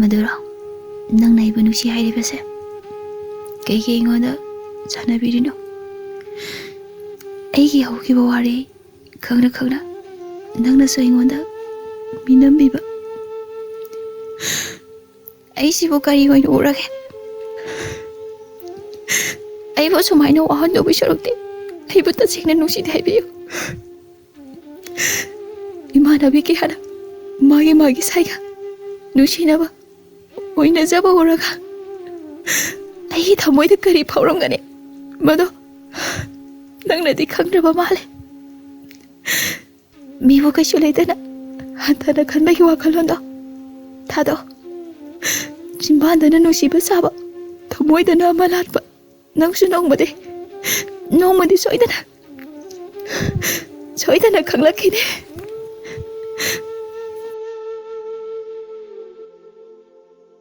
ꯃꯗꯨꯔꯣ ꯅꯪꯅ ꯑꯩꯕꯨ ꯅꯨꯡꯁꯤ ꯍꯥꯏꯔꯤꯕꯁꯦ ꯀꯩꯒꯤ ꯑꯩꯉꯣꯟꯗ ꯁꯥꯟꯅꯕꯤꯔꯤꯅꯣ? ꯑꯩꯒꯤ ꯍꯧꯈꯤꯕ ꯋꯥꯔꯤ ꯈꯪꯅ ꯈꯪꯅ ꯅꯪꯅꯁꯨ ꯑꯩꯉꯣꯟꯗ ꯃꯤꯅꯝꯕꯤꯕ ꯑꯩꯁꯤꯕꯨ ꯀꯔꯤ ꯑꯣꯏꯅ ꯎꯔꯒꯦ? ꯑꯩꯕꯨ ꯁꯨꯃꯥꯏꯅ ꯋꯥꯍꯟꯗꯧꯕꯩ ꯁꯔꯨꯛꯇꯤ ꯑꯩꯕꯨ ꯇꯁꯦꯡꯅ ꯅꯨꯡꯁꯤꯗꯦ ꯍꯥꯏꯕꯤꯌꯨ꯫ ꯏꯃꯥꯟꯅꯕꯤ ꯀꯌꯥꯅ ꯃꯥꯒꯤ ꯁꯥꯏꯒ ꯅꯨꯡꯁꯤꯅꯕ ꯑꯣꯏꯅꯖꯕ ꯎꯔꯒ ꯑꯩꯒꯤ ꯊꯃꯣꯏꯗ ꯀꯔꯤ ꯐꯥꯎꯔꯝꯒꯅꯤ ꯃꯗꯣ ꯅꯪꯅꯗꯤ ꯈꯪꯗ꯭ꯔꯕ ꯃꯥꯜꯂꯦ꯫ ꯃꯤꯕꯨ ꯀꯩꯁꯨ ꯂꯩꯇꯅ ꯍꯟꯊꯅ ꯈꯟꯕꯒꯤ ꯋꯥꯈꯜꯂꯣꯟꯗꯣ ꯊꯥꯗꯣ꯫ ꯆꯤꯟꯕꯥꯟꯗꯅ ꯅꯨꯡꯁꯤꯕ ꯁꯥꯕ ꯊꯃꯣꯏꯗꯅ ꯑꯃ ꯂꯥꯠꯄ ꯅꯪꯁꯨ ꯅꯣꯡꯃꯗꯤ ꯁꯣꯏꯗꯅ ꯈꯪꯂꯛꯈꯤꯅꯤ꯫